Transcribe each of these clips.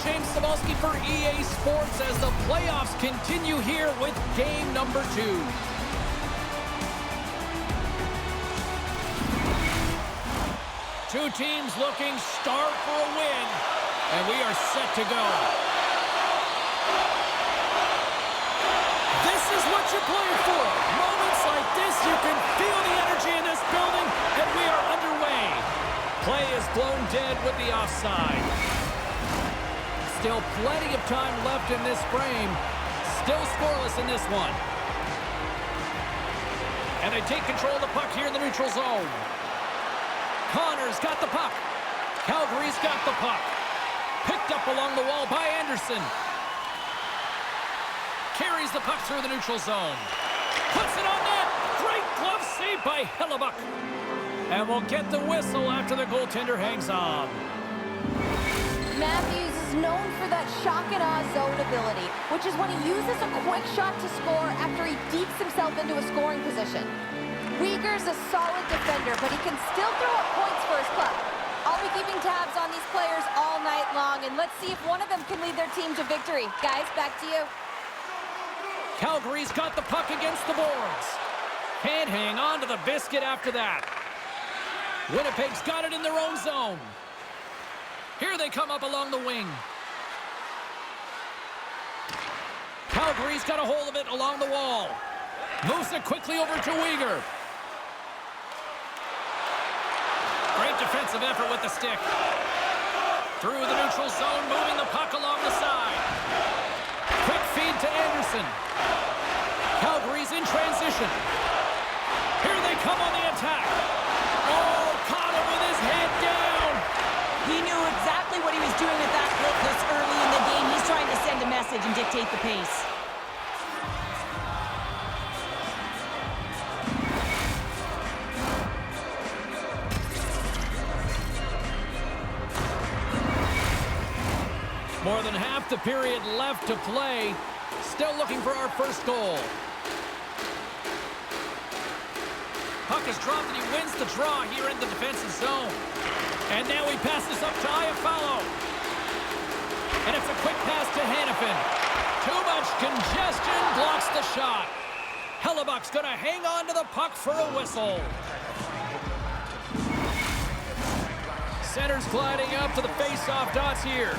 James Cebulski for EA Sports as the playoffs continue here with game number 2. Two teams looking starved for a win, and we are set to go. This is what you play for. Moments like this, you can feel the energy in this building, and we are underway. Play is blown dead with the offside. Still plenty of time left in this frame. Still scoreless in this one. And they take control of the puck here in the neutral zone. Connor's got the puck. Calgary's got the puck. Picked up along the wall by Anderson. Carries the puck through the neutral zone. Puts it on net. Great glove save by Hellebuck. And we'll get the whistle after the goaltender hangs on. Matthews is known for that shock and awe zone ability, which is when he uses a quick shot to score after he deeps himself into a scoring position. Weegar's a solid defender, but he can still throw up points for his club. I'll be keeping tabs on these players all night long, and let's see if one of them can lead their team to victory. Guys, back to you. Calgary's got the puck against the boards. Can't hang on to the biscuit after that. Winnipeg's got it in their own zone. Here they come up along the wing. Calgary's got a hold of it along the wall. Moves it quickly over to Weegar. Great defensive effort with the stick. Through the neutral zone, moving the puck along the side. Quick feed to Anderson. Calgary's in transition. Here they come on the attack. Oh, caught him with his head down. He knew exactly what he was doing with that hit this early in the game. He's trying to send a message and dictate the pace. More than half the period left to play. Still looking for our first goal. Puck is dropped and he wins the draw here in the defensive zone. And now he passes up to Iafallo. And it's a quick pass to Hanifin. Too much congestion blocks the shot. Hellebuck's going to hang on to the puck for a whistle. Center's gliding up to the face-off dots here.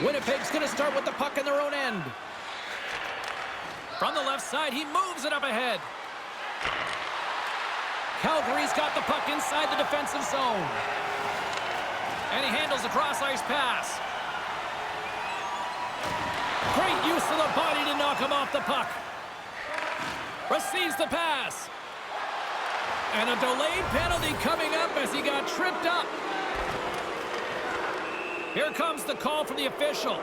Winnipeg's going to start with the puck in their own end. From the left side, he moves it up ahead. Calgary's got the puck inside the defensive zone. And he handles a cross-ice pass. Great use of the body to knock him off the puck. Receives the pass. And a delayed penalty coming up as he got tripped up. Here comes the call from the official.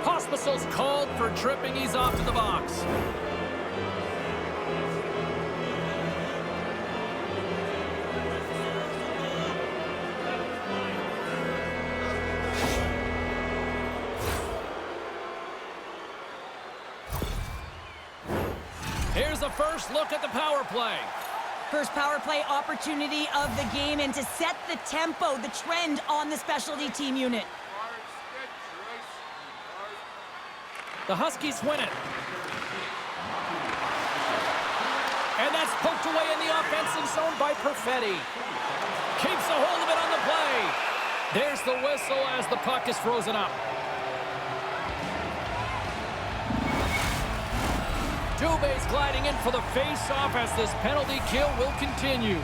Hospital's called for tripping. He's off to the box. Here's a first look at the power play. First power play opportunity of the game, and to set the tempo, the trend on the specialty team unit. The Huskies win it. And that's poked away in the offensive zone by Perfetti. Keeps a hold of it on the play. There's the whistle as the puck is frozen up. Dubé's gliding in for the face-off as this penalty kill will continue.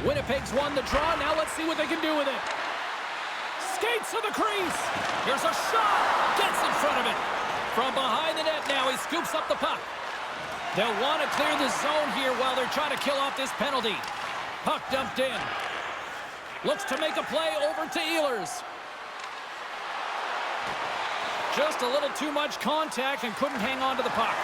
Winnipeg's won the draw. Now let's see what they can do with it. Skates to the crease. Here's a shot. Gets in front of it. From behind the net now, he scoops up the puck. They'll want to clear the zone here while they're trying to kill off this penalty. Puck dumped in. Looks to make a play over to Ehlers. Just a little too much contact and couldn't hang on to the puck.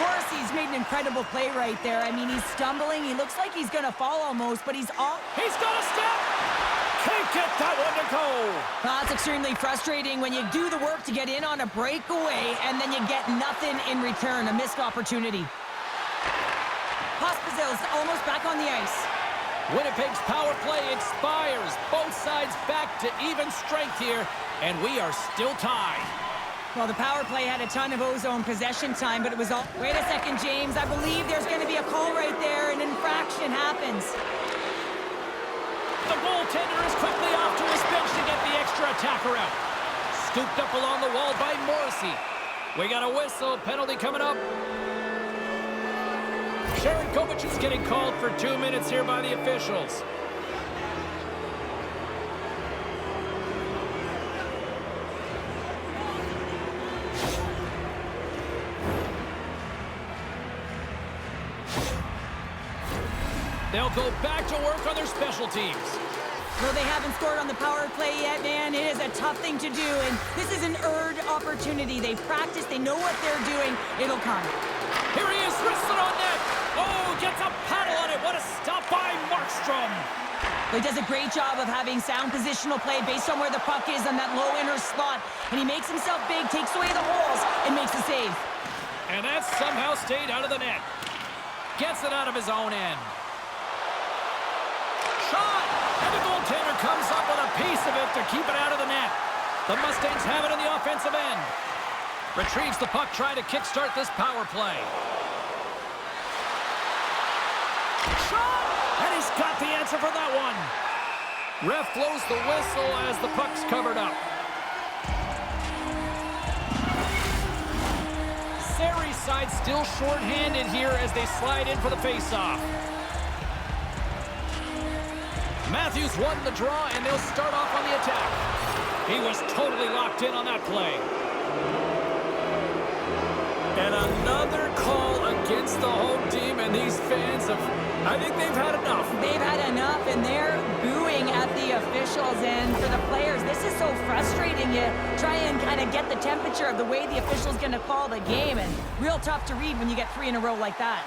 Morrissey's made an incredible play right there. I mean, he's stumbling. He looks like he's going to fall almost, but he's off. He's got a step. Can't get that one to go. That's extremely frustrating when you do the work to get in on a breakaway and then you get nothing in return, a missed opportunity. Hospital's almost back on the ice. Winnipeg's power play expires. Both sides back to even strength here, and we are still tied. Well, the power play had a ton of ozone possession time, but it was all... Wait a second, James. I believe there's going to be a call right there. An infraction happens. The goaltender is quickly off to his bench to get the extra attacker out. Scooped up along the wall by Morrissey. We got a whistle. Penalty coming up. Sharon Kovac is getting called for 2 minutes here by the officials. They'll go back to work on their special teams. Well, they haven't scored on the power play yet, man. It is a tough thing to do, and this is an earned opportunity. They practice, they know what they're doing. It'll come. Here he is, wristed on net. Oh, gets a paddle on it. What a stop by Markstrom. He does a great job of having sound positional play based on where the puck is on that low inner slot, and he makes himself big, takes away the holes, and makes a save. And that somehow stayed out of the net. Gets it out of his own end. Shot! And the goaltender comes up with a piece of it to keep it out of the net. The Mustangs have it on the offensive end. Retrieves the puck, trying to kickstart this power play. Shot! And he's got the answer for that one. Ref blows the whistle as the puck's covered up. Sari's side still short-handed here as they slide in for the face-off. Matthews won the draw, and they'll start off on the attack. He was totally locked in on that play. And another call against the home team, and these fans I think they've had enough. They've had enough, and they're booing at the officials. And for the players, this is so frustrating. You try and kind of get the temperature of the way the official's going to call the game, and real tough to read when you get 3 in a row like that.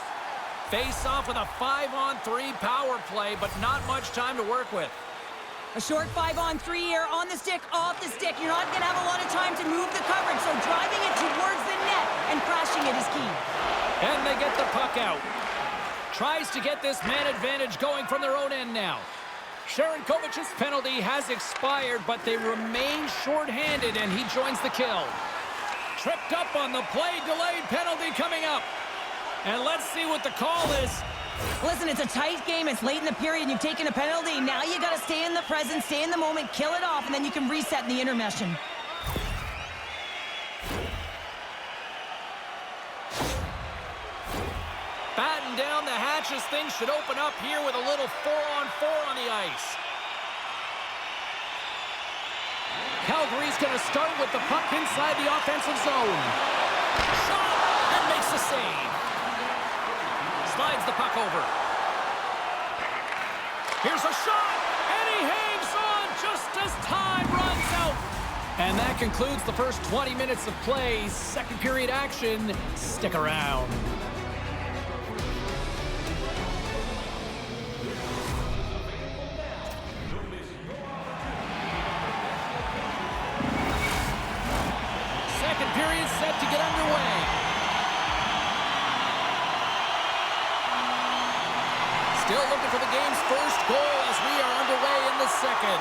Face off with a 5-on-3 power play, but not much time to work with. A short 5-on-3 here, on the stick, off the stick. You're not going to have a lot of time to move the coverage, so driving it towards the net and crashing it is key. And they get the puck out. Tries to get this man advantage going from their own end now. Sharon Kovac's penalty has expired, but they remain short-handed, and he joins the kill. Tripped up on the play, delayed penalty coming up. And let's see what the call is. Listen, it's a tight game. It's late in the period. You've taken a penalty. Now you got to stay in the present, stay in the moment, kill it off, and then you can reset in the intermission. Batten down the hatches. Things should open up here with a little 4-on-4 on the ice. Calgary's going to start with the puck inside the offensive zone. Shot and makes the save. Slides the puck over. Here's a shot, and he hangs on just as time runs out. And that concludes the first 20 minutes of play. Second period action. Stick around. Second period set to get underway. Still looking for the game's first goal as we are underway in the second.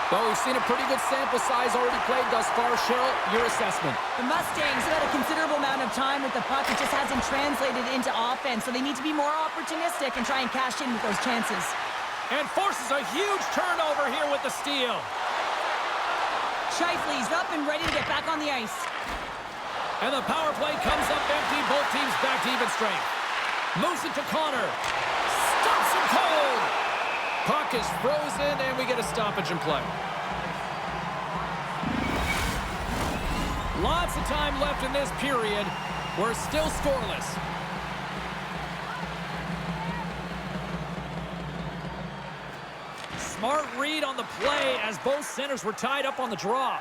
Well, we've seen a pretty good sample size already played thus far. Cheryl, your assessment. The Mustangs have had a considerable amount of time with the puck. It just hasn't translated into offense, so they need to be more opportunistic and try and cash in with those chances. And forces a huge turnover here with the steal. Scheifele's up and ready to get back on the ice. And the power play comes up empty. Both teams back to even strength. Moves it to Connor. Stops him cold. Puck is frozen, and we get a stoppage in play. Lots of time left in this period. We're still scoreless. Smart read on the play as both centers were tied up on the draw.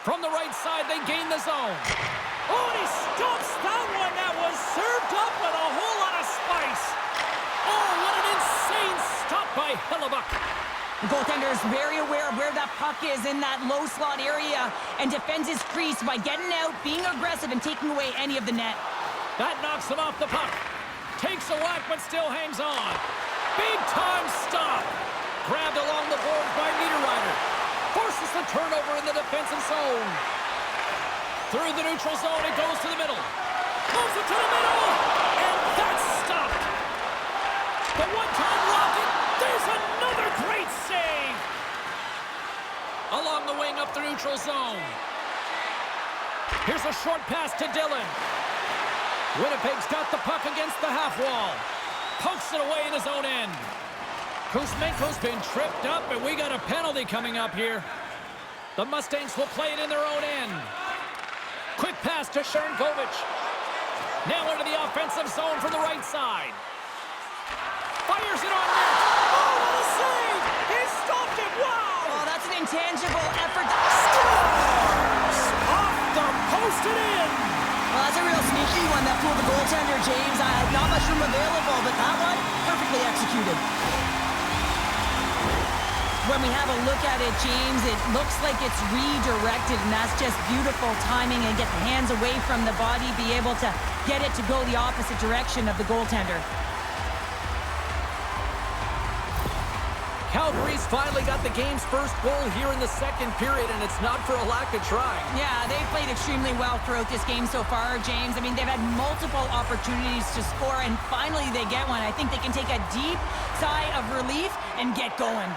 From the right side, they gain the zone. Oh, and he stops that one. That was served up with a whole lot of spice. Oh, what an insane stop by Hellebuck. The goaltender is very aware of where that puck is in that low slot area and defends his crease by getting out, being aggressive, and taking away any of the net. That knocks him off the puck. Takes a whack, but still hangs on. Big time stop. Grabbed along the boards by Niederreiter. Forces the turnover in the defensive zone. Through the neutral zone, it goes to the middle. Moves it to the middle. And that's stopped. The one-time rocket. There's another great save. Along the wing up the neutral zone. Here's a short pass to Dillon. Winnipeg's got the puck against the half wall. Pokes it away in his own end. Kuzmenko's been tripped up, and we got a penalty coming up here. The Mustangs will play it in their own end. Quick pass to Sharangovich. Now into the offensive zone from the right side. Fires it on net. Oh, what a save! He stopped it! Wow! Oh, that's an intangible effort. Scores! Off the post and in! Well, that's a real sneaky one that fooled the goaltender, James. Not much room available, but that one, perfectly executed. When we have a look at it, James, it looks like it's redirected, and that's just beautiful timing and get the hands away from the body, be able to get it to go the opposite direction of the goaltender. Calgary's finally got the game's first goal here in the second period, and it's not for a lack of trying. Yeah, they've played extremely well throughout this game so far, James. I mean, they've had multiple opportunities to score, and finally they get one. I think they can take a deep sigh of relief and get going.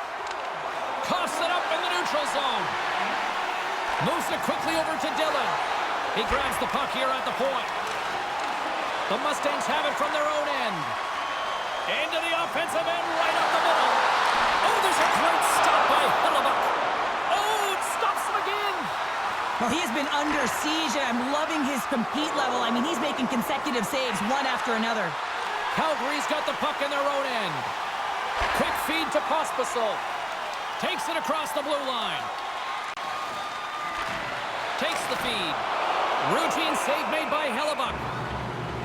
Coughs it up in the neutral zone. Moves it quickly over to Dillon. He grabs the puck here at the point. The Mustangs have it from their own end. Into the offensive end, right up the middle. Oh, there's a great stop by Hellebuyck. Oh, it stops him again. Well, he has been under siege, and I'm loving his compete level. I mean, he's making consecutive saves, one after another. Calgary's got the puck in their own end. Quick feed to Pospisil. Takes it across the blue line. Takes the feed. Routine save made by Hellebuyck.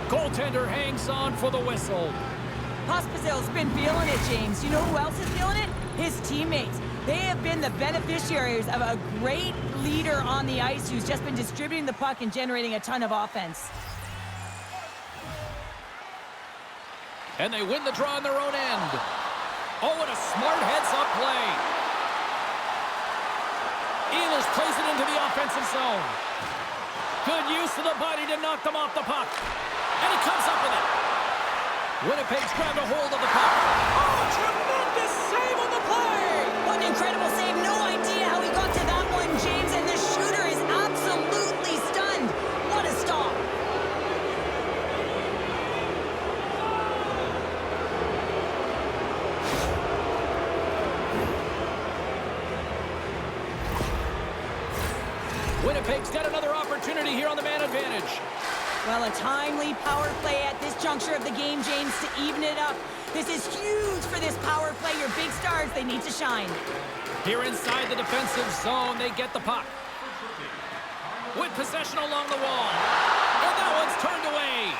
Goaltender hangs on for the whistle. Pospisil's been feeling it, James. You know who else is feeling it? His teammates. They have been the beneficiaries of a great leader on the ice who's just been distributing the puck and generating a ton of offense. And they win the draw on their own end. Oh, and a smart heads-up play. Ehlers plays it into the offensive zone. Good use of the body to knock them off the puck. And he comes up with it. Winnipeg's grabbed a hold of the puck. Oh, tremendous save on the play! What an incredible save. No idea how he got to that one, James. And the shooter is absolutely stunned. What a stop. Winnipeg's got another opportunity here on the man advantage. Well, a timely power play at this juncture of the game, James, to even it up. This is huge for this power play. Your big stars, they need to shine. Here inside the defensive zone, they get the puck. With possession along the wall. And that one's turned away.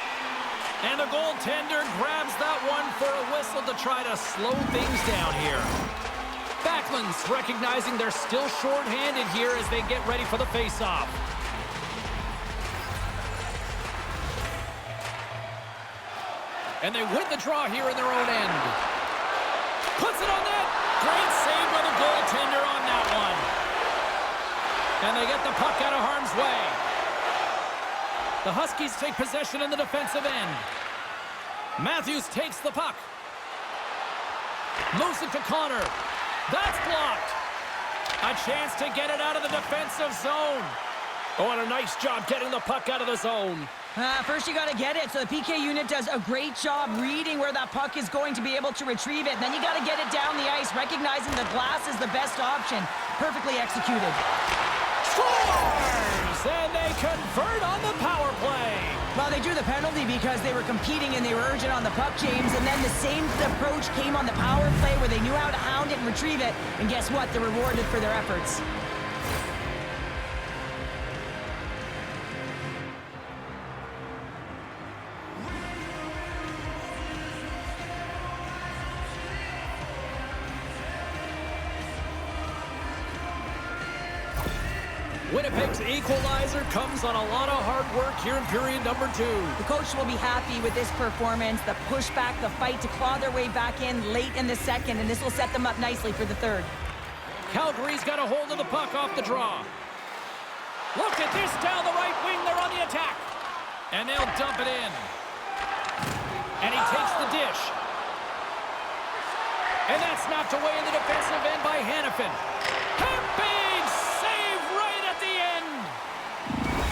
And the goaltender grabs that one for a whistle to try to slow things down here. Backlund's recognizing they're still short-handed here as they get ready for the face-off. And they win the draw here in their own end. Puts it on net. Great save by the goaltender on that one. And they get the puck out of harm's way. The Huskies take possession in the defensive end. Matthews takes the puck. Moves it to Connor. That's blocked. A chance to get it out of the defensive zone. Oh, and a nice job getting the puck out of the zone. First you got to get it, so the PK unit does a great job reading where that puck is going to be able to retrieve it. Then you got to get it down the ice, recognizing the glass is the best option. Perfectly executed. Scores! And they convert on the power play. Well, they drew the penalty because they were competing and they were urgent on the puck, James, and then the same approach came on the power play where they knew how to hound it and retrieve it, and guess what? They're rewarded for their efforts. Winnipeg's equalizer comes on a lot of hard work here in period number 2. The coach will be happy with this performance, the pushback, the fight to claw their way back in late in the second, and this will set them up nicely for the third. Calgary's got a hold of the puck off the draw. Look at this down the right wing. They're on the attack. And they'll dump it in. And he takes the dish. And that's knocked away in the defensive end by Hannafin. Big save right at the end.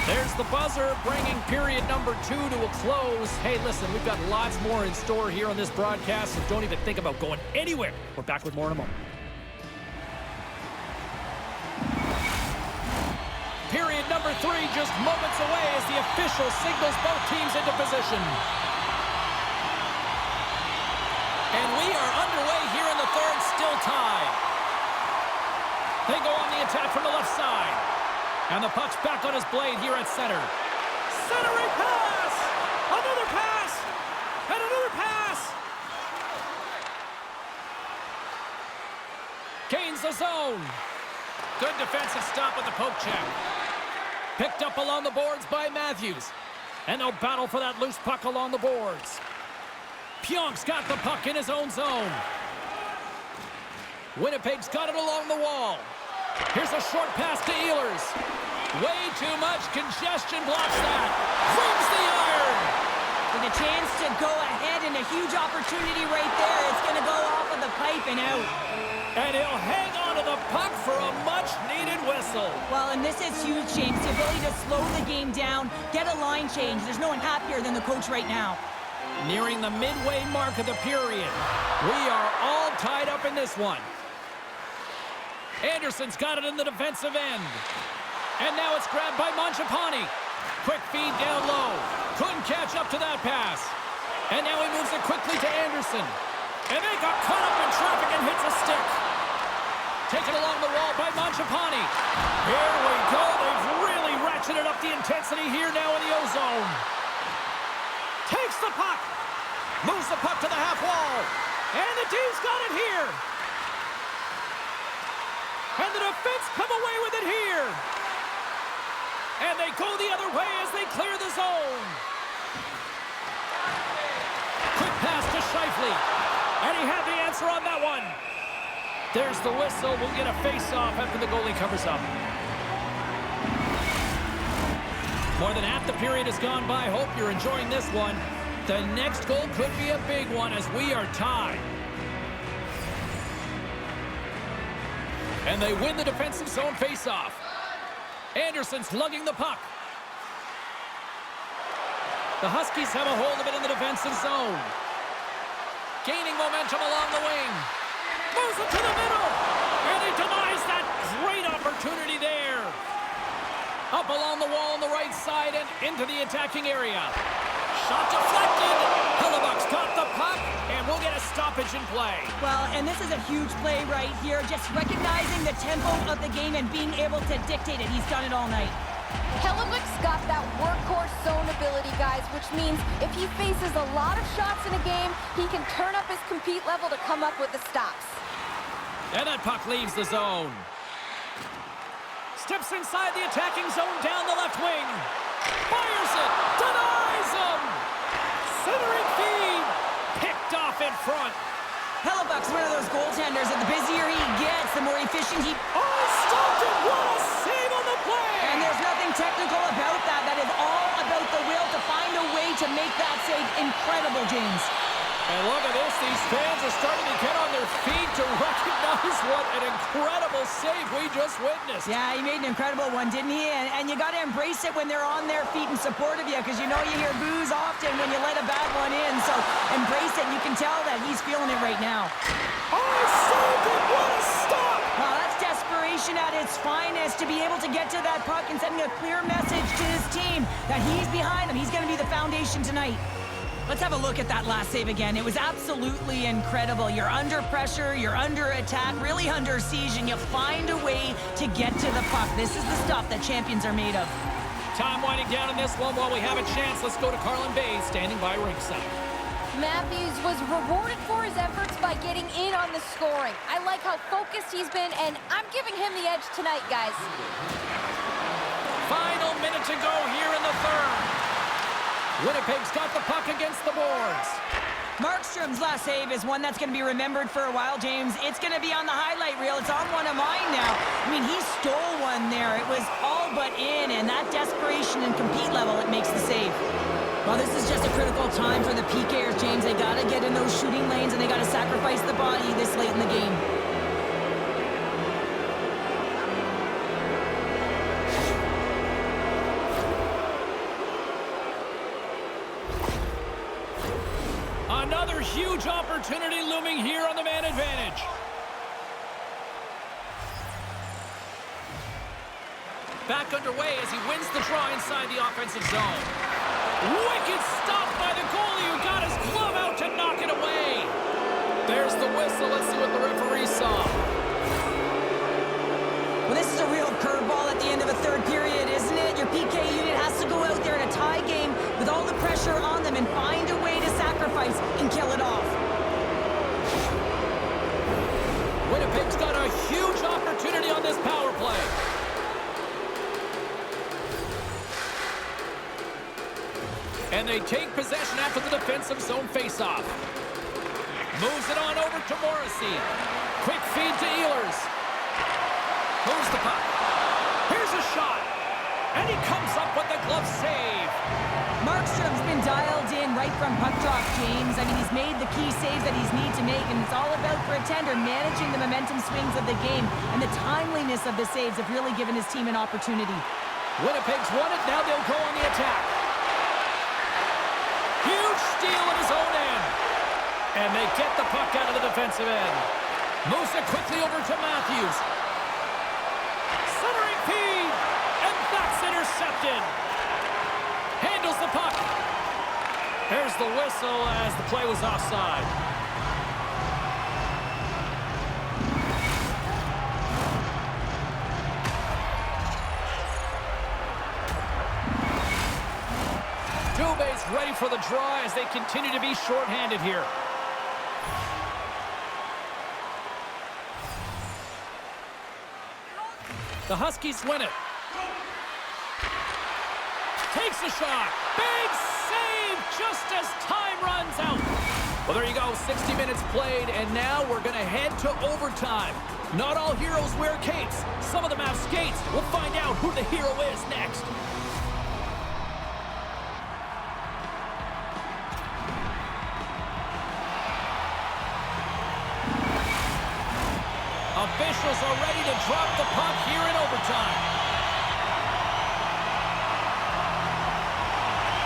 There's the buzzer, bringing period number 2 to a close. Hey, listen, we've got lots more in store here on this broadcast, so don't even think about going anywhere. We're back with more in a moment. Period number 3 just moments away as the official signals both teams into position. And we are underway here in the third, still tied. They go on the attack from the left side. And the puck's back on his blade here at center. Centering pass! Another pass! And another pass! Gains the zone. Good defensive stop with the poke check. Picked up along the boards by Matthews. And they'll battle for that loose puck along the boards. Pionk's got the puck in his own zone. Winnipeg's got it along the wall. Here's a short pass to Ehlers. Way too much congestion blocks that. Rings the iron. With a chance to go ahead and a huge opportunity right there. It's going to go off of the pipe and out. And he'll hang on to the puck for a much-needed whistle. Well, and this is huge, James. The ability to slow the game down, get a line change. There's no one happier than the coach right now. Nearing the midway mark of the period. We are all tied up in this one. Anderson's got it in the defensive end. And now it's grabbed by Mangiapane. Quick feed down low. Couldn't catch up to that pass. And now he moves it quickly to Anderson. And they got caught up in traffic and hits a stick. Taken along the wall by Mangiapane. Here we go. They've really ratcheted up the intensity here now in the O-zone. Takes the puck. Moves the puck to the half wall. And the D's got it here. And the defense come away with it here. And they go the other way as they clear the zone. Quick pass to Scheifele. And he had the answer on that one. There's the whistle. We'll get a face-off after the goalie covers up. More than half the period has gone by. Hope you're enjoying this one. The next goal could be a big one as we are tied. And they win the defensive zone face-off. Anderson's lugging the puck. The Huskies have a hold of it in the defensive zone. Gaining momentum along the wing. Moves it to the middle. And he denies that great opportunity there. Up along the wall on the right side and into the attacking area. Shot deflected. Hellebuck's got the puck, and we'll get a stoppage in play. Well, and this is a huge play right here. Just recognizing the tempo of the game and being able to dictate it. He's done it all night. Hellebuck's got that workhorse zone ability, guys, which means if he faces a lot of shots in a game, he can turn up his compete level to come up with the stops. And that puck leaves the zone. Steps inside the attacking zone down the left wing. Fires it. Denies him. Centering feed. Picked off in front. Hellebuck's one of those goaltenders that the busier he gets, the more efficient he... Oh, stopped it. What a save on the play. And there's nothing technical about that. That is all about the will to find a way to make that save incredible, James. And look at this. These fans are starting to get on their feet to recognize what an incredible save we just witnessed. Yeah, he made an incredible one, didn't he? And you got to embrace it when they're on their feet in support of you, because you know you hear boos often when you let a bad one in. So embrace it. You can tell that he's feeling it right now. Oh, saved it. What a stop. Well, that's desperation at its finest, to be able to get to that puck and sending a clear message to his team that he's behind them. He's going to be the foundation tonight. Let's have a look at that last save again. It was absolutely incredible. You're under pressure, you're under attack, really under siege, and you find a way to get to the puck. This is the stuff that champions are made of. Time winding down in this one while we have a chance. Let's go to Carlin Bay, standing by ringside. Matthews was rewarded for his efforts by getting in on the scoring. I like how focused he's been, and I'm giving him the edge tonight, guys. Final minute to go here in the third. Winnipeg's got the puck against the boards. Markstrom's last save is one that's going to be remembered for a while, James. It's going to be on the highlight reel. It's on one of mine now. I mean, he stole one there. It was all but in, and that desperation and compete level, it makes the save. Well, this is just a critical time for the PKers, James. They got to get in those shooting lanes, and they got to sacrifice the body this late in the game. Another huge opportunity looming here on the man advantage. Back underway as he wins the draw inside the offensive zone. Wicked stop by the goalie who got his glove out to knock it away. There's the whistle. Let's see what the referee saw. Well, this is a real curveball at the end of a third period, isn't it? Your PK unit has to go out there in a tie game with all the pressure on them and find a way to sacrifice and kill it off. Winnipeg's got a huge opportunity on this power play. And they take possession after the defensive zone faceoff. Moves it on over to Morrissey. Quick feed to Ehlers. Moves the puck. Here's a shot. And he comes up with the glove save. Markstrom's been dialed in right from puck drop, James. I mean, he's made the key saves that he's need to make, and it's all about, for a tender, managing the momentum swings of the game, and the timeliness of the saves have really given his team an opportunity. Winnipeg's won it. Now they'll go on the attack. Huge steal at his own end. And they get the puck out of the defensive end. Moves it quickly over to Matthews. Centering feed. And that's intercepted. Handles the puck. There's the whistle as the play was offside. Dubé's ready for the draw as they continue to be shorthanded here. The Huskies win it. Takes a shot. Big save just as time runs out. Well, there you go. 60 minutes played, and now we're going to head to overtime. Not all heroes wear capes. Some of them have skates. We'll find out who the hero is next. Officials are ready to drop the puck here in overtime.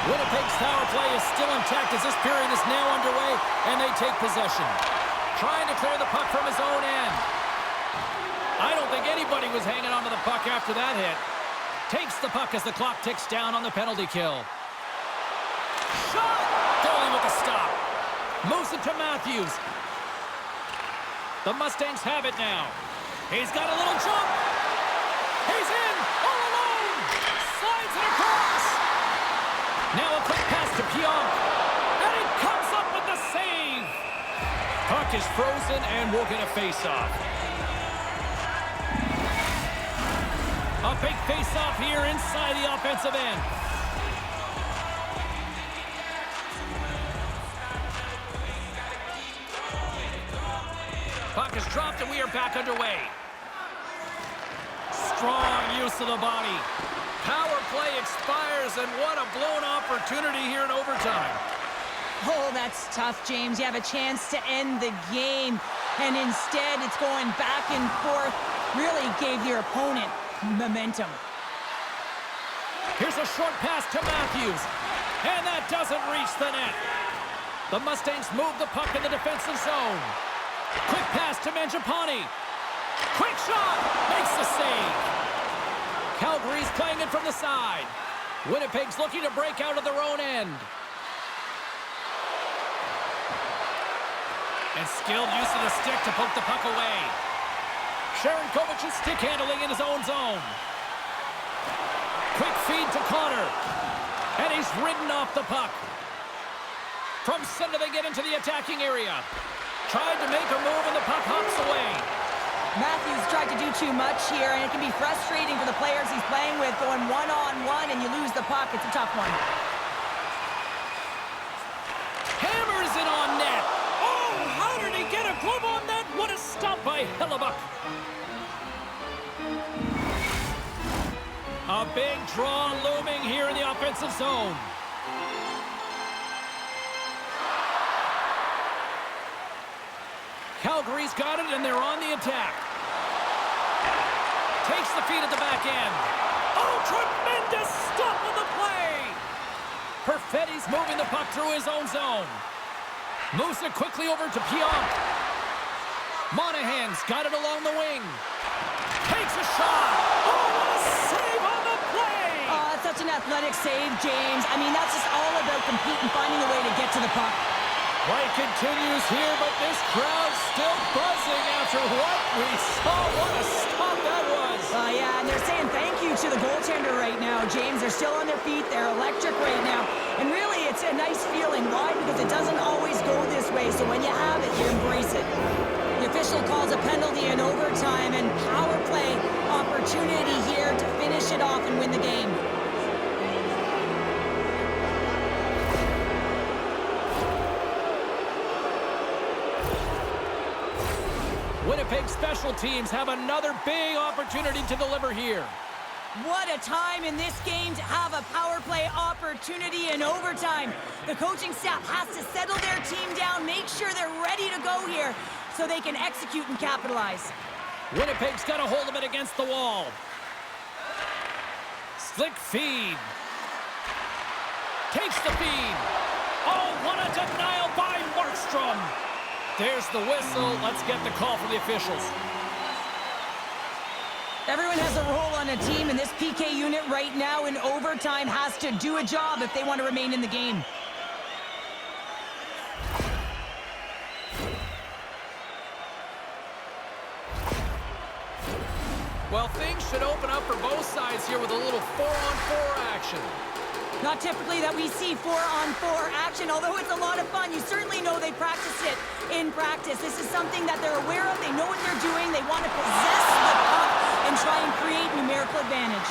Winnipeg's power play is still intact as this period is now underway, and they take possession. Trying to clear the puck from his own end. I don't think anybody was hanging onto the puck after that hit. Takes the puck as the clock ticks down on the penalty kill. Shot! Goalie with a stop. Moves it to Matthews. The Mustangs have it now. He's got a little jump. He's in all alone. Slides it across. Now a quick pass to Pionk. And he comes up with the save. Puck is frozen and we'll get a face-off. A big face-off here inside the offensive end. Puck is dropped and we are back underway. Strong use of the body. Power play expires and what a blown opportunity here in overtime. Oh, that's tough, James. You have a chance to end the game, and instead it's going back and forth. Really gave your opponent momentum. Here's a short pass to Matthews, and that doesn't reach the net. The Mustangs move the puck in the defensive zone. Quick pass to Mangiapane. Quick shot, makes the save. Calgary's playing it from the side. Winnipeg's looking to break out of their own end. And skilled use of the stick to poke the puck away. Sharankovic's stick handling in his own zone. Quick feed to Connor. And he's ridden off the puck. From center they get into the attacking area. Tried to make a move and the puck hops away. Matthews tried to do too much here, and it can be frustrating for the players he's playing with, going one-on-one and you lose the puck. It's a tough one. Hammers it on net. Oh, how did he get a glove on that? What a stop by Hellebuck. A big draw looming here in the offensive zone. Calgary's got it, and they're on the attack. Takes the feed at the back end. Oh, tremendous stop on the play! Perfetti's moving the puck through his own zone. Moves it quickly over to Pionk. Monahan's got it along the wing. Takes a shot. Oh, what a save on the play! Oh, that's such an athletic save, James. I mean, that's just all about competing, finding a way to get to the puck. Play continues here, but this crowd's still buzzing after what we saw. What a stop that was. Yeah, and they're saying thank you to the goaltender right now, James. They're still on their feet. They're electric right now. And really, it's a nice feeling. Why? Because it doesn't always go this way, so when you have it, you embrace it. The official calls a penalty in overtime, and power play opportunity here to finish it off and win the game. Winnipeg special teams have another big opportunity to deliver here. What a time in this game to have a power play opportunity in overtime. The coaching staff has to settle their team down, make sure they're ready to go here so they can execute and capitalize. Winnipeg's got a hold of it against the wall. Slick feed. Takes the feed. Oh, what a denial by Markstrom. There's the whistle. Let's get the call from the officials. Everyone has a role on a team, and this PK unit right now in overtime has to do a job if they want to remain in the game. Well, things should open up for both sides here with a little 4-on-4 action. Not typically that we see 4-on-4 action, although it's a lot of fun. You certainly know they practice it in practice. This is something that they're aware of. They know what they're doing. They want to possess the puck and try and create numerical advantage.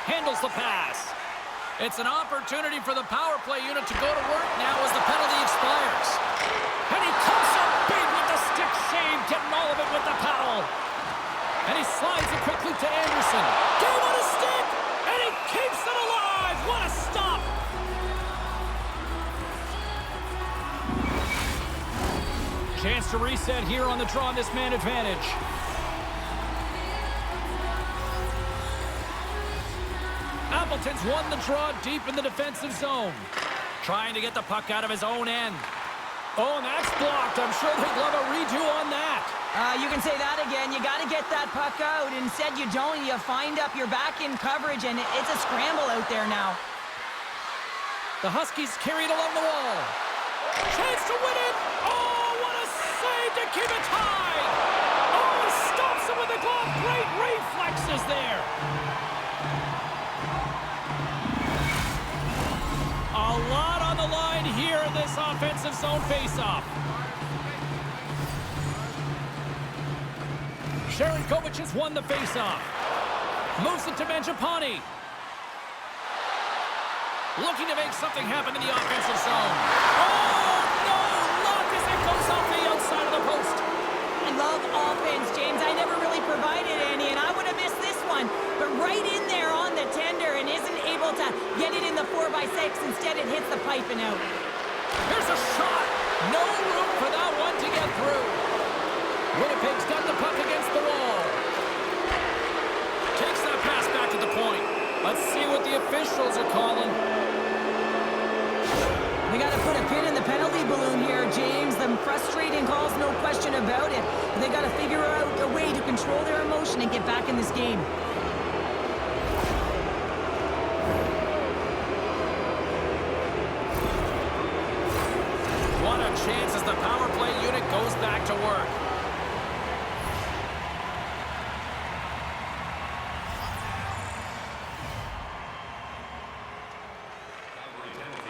Handles the pass. It's an opportunity for the power play unit to go to work now as the penalty expires. And he comes up big with the stick save, getting all of it with the paddle. And he slides it quickly to Anderson. Game on a stick, and he keeps it alive. What a stop. Chance to reset here on the draw on this man advantage. Appleton's won the draw deep in the defensive zone. Trying to get the puck out of his own end. Oh, and that's blocked. I'm sure they'd love a redo on that. You can say that again. You got to get that puck out. Instead, you don't. You find up your back in coverage, and it's a scramble out there now. The Huskies carry it along the wall. Chance to win it. Oh, what a save to keep it tied. Oh, he stops him with the glove. Great reflexes there. A lot on the line here in this offensive zone faceoff. Sharangovich has won the faceoff. Moves it to Mangiapane. Looking to make something happen in the offensive zone. Oh, no! Luck as it goes off the outside of the post. I love offense, James. I never really provided any, and I would have missed this one. But right in there on the tender and isn't able to get it in the 4x6. Instead, it hits the pipe and out. Here's a shot. No room for that one to get through. Winnipeg's got the puck against the wall. Takes that pass back to the point. Let's see what the officials are calling. We got to put a pin in the penalty balloon here, James. The frustrating calls, no question about it. They got to figure out a way to control their emotion and get back in this game. What a chance as the power play unit goes back to work.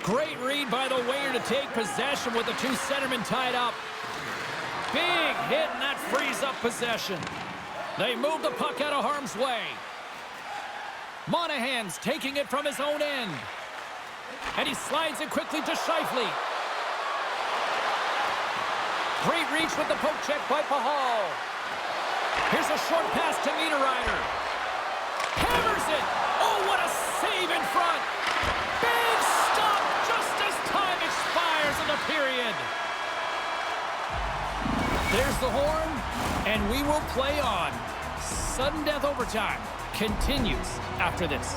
Great read by the winger to take possession with the two centermen tied up. Big hit, and that frees up possession. They move the puck out of harm's way. Monahan's taking it from his own end. And he slides it quickly to Scheifele. Great reach with the poke check by Pahal. Here's a short pass to Niederreiter. Hammers it. Oh, what a save in front. Big stop just as time expires in the period. There's the horn, and we will play on. Sudden death overtime continues after this.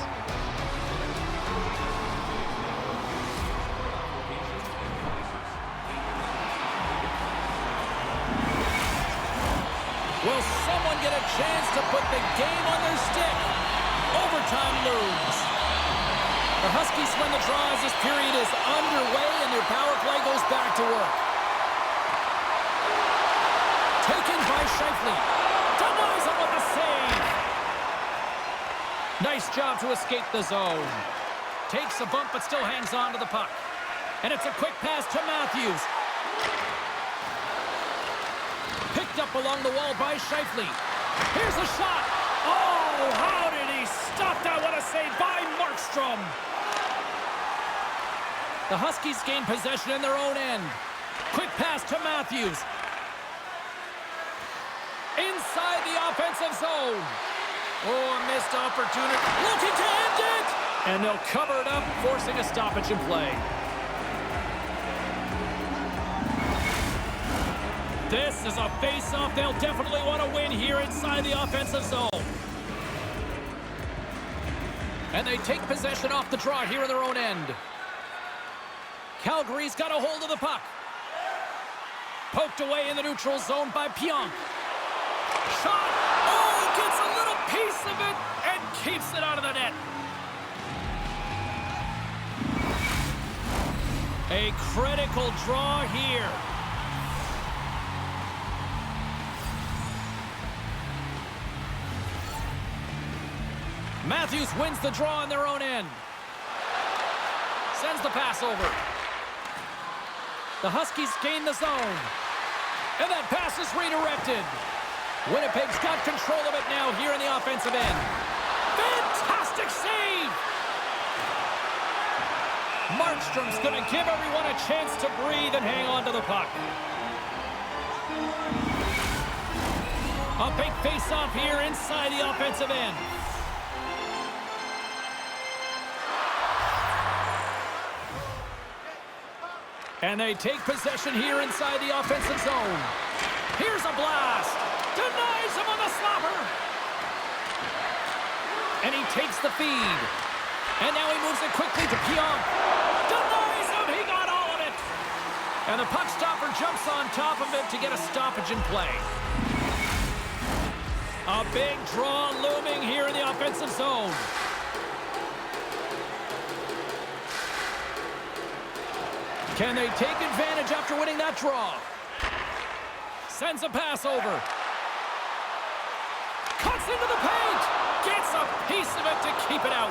Will someone get a chance to put the game on their stick? Overtime looms. The Huskies win the draw as this period is underway and their power play goes back to work. Taken by Scheifele. Denies him with the save. Nice job to escape the zone. Takes a bump but still hangs on to the puck. And it's a quick pass to Matthews. Picked up along the wall by Scheifele. Here's a shot. Oh, how did he stop that? What a save by Markstrom. The Huskies gain possession in their own end. Quick pass to Matthews. Inside the offensive zone. Oh, a missed opportunity. Looking to end it. And they'll cover it up, forcing a stoppage in play. This is a face-off they'll definitely want to win here inside the offensive zone. And they take possession off the draw here in their own end. Calgary's got a hold of the puck. Poked away in the neutral zone by Pionk. Shot! Oh, he gets a little piece of it and keeps it out of the net. A critical draw here. Matthews wins the draw on their own end. Sends the pass over. The Huskies gain the zone. And that pass is redirected. Winnipeg's got control of it now here in the offensive end. Fantastic save! Markstrom's going to give everyone a chance to breathe and hang on to the puck. A big face-off here inside the offensive end. And they take possession here inside the offensive zone. Here's a blast. Denies him on the slapper. And he takes the feed. And now he moves it quickly to Pionk. Denies him. He got all of it. And the puck stopper jumps on top of it to get a stoppage in play. A big draw looming here in the offensive zone. Can they take advantage after winning that draw? Sends a pass over. Cuts into the paint. Gets a piece of it to keep it out.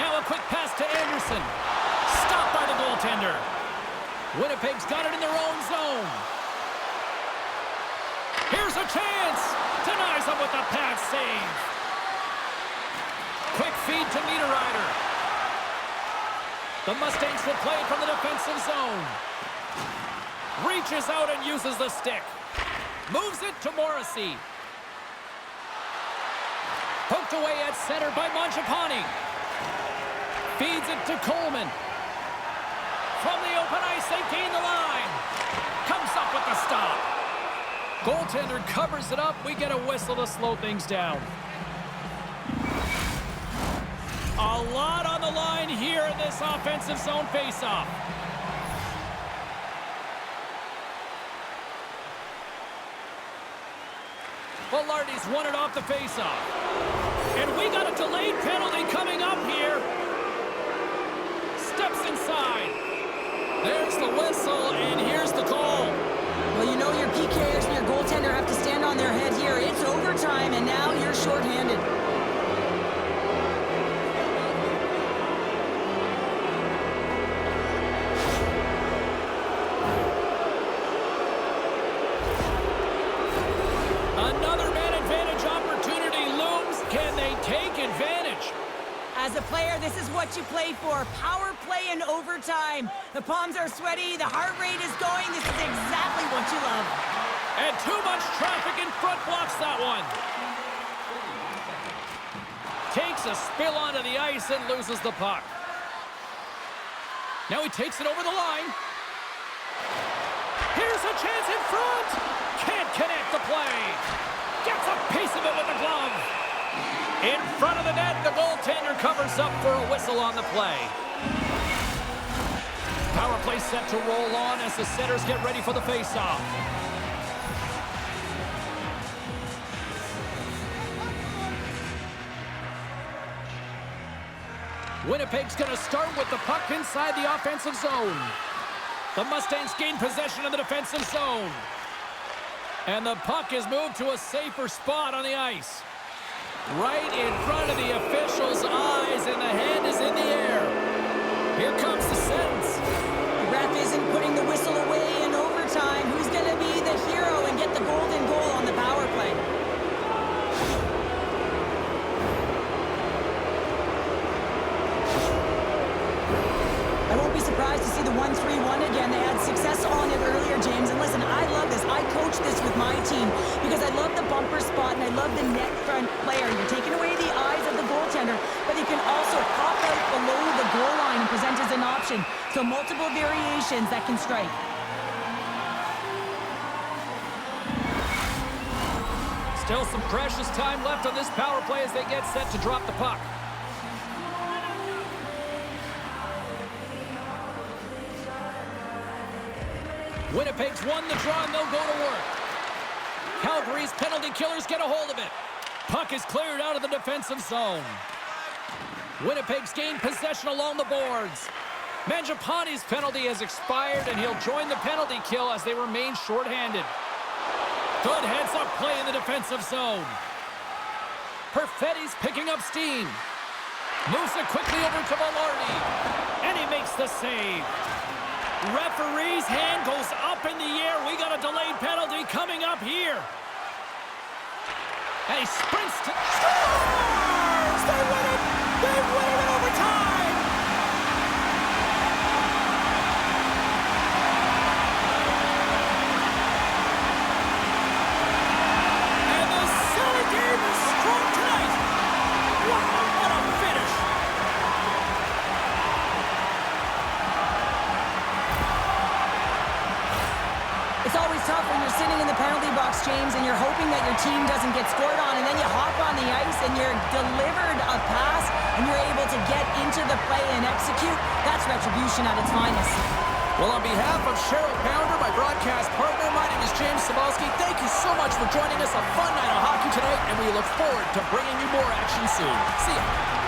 Now a quick pass to Anderson. Stopped by the goaltender. Winnipeg's got it in their own zone. Here's a chance. Denies him with a pad save. Quick feed to Niederreiter. The Mustangs will play it from the defensive zone. Reaches out and uses the stick. Moves it to Morrissey. Poked away at center by Mangiapane. Feeds it to Coleman. From the open ice, they gain the line. Comes up with the stop. Goaltender covers it up. We get a whistle to slow things down. A lot on the line here in this offensive zone faceoff. Velarde's won it off the faceoff. And we got a delayed penalty coming up here. Steps inside. There's the whistle, and here's the call. Well, you know your PKers and your goaltender have to stand on their head here. It's overtime, and now you're shorthanded. As a player, this is what you play for. Power play in overtime. The palms are sweaty, the heart rate is going. This is exactly what you love. And too much traffic in front blocks that one. Takes a spill onto the ice and loses the puck. Now he takes it over the line. Here's a chance in front. Can't connect the play. Gets a piece of it with the glove. In front of the net, the goaltender covers up for a whistle on the play. Power play set to roll on as the setters get ready for the faceoff. Winnipeg's going to start with the puck inside the offensive zone. The Mustangs gain possession of the defensive zone. And the puck is moved to a safer spot on the ice. Right in front of the official's eyes, and the hand is in the air. Here comes the sentence. The ref isn't putting the whistle away in overtime. Who's going to be the hero and get the golden goal on the power play? I won't be surprised to see the 1-3-1 again. They had success on it earlier, James. And listen, I love this. I coach this with my team because I love the bumper spot and I love the net front player. You're taking away the eyes of the goaltender, but he can also pop out below the goal line and present as an option. So multiple variations that can strike. Still some precious time left on this power play as they get set to drop the puck. Winnipeg's won the draw and they'll go to work. Calgary's penalty killers get a hold of it. Puck is cleared out of the defensive zone. Winnipeg's gained possession along the boards. Mangiapane's penalty has expired and he'll join the penalty kill as they remain shorthanded. Good heads-up play in the defensive zone. Perfetti's picking up steam. Moves it quickly over to Velarde. And he makes the save. Referee's hand goes up in the air. We got a delayed penalty coming up here. And he sprints to... Scores! They win it! They win it in overtime! And the Celtic game is strong tonight. Wow, what a finish! It's always tough when you're sitting in the penalty box, James, and you're hoping that your team doesn't get scored on, and then you hop on the ice and you're delivered a pass and you're able to get into the play and execute. That's retribution at its finest. Well, on behalf of Cheryl Pounder, my broadcast partner, my name is James Cebulski. Thank you so much for joining us. A fun night of hockey tonight, and we look forward to bringing you more action soon. See ya.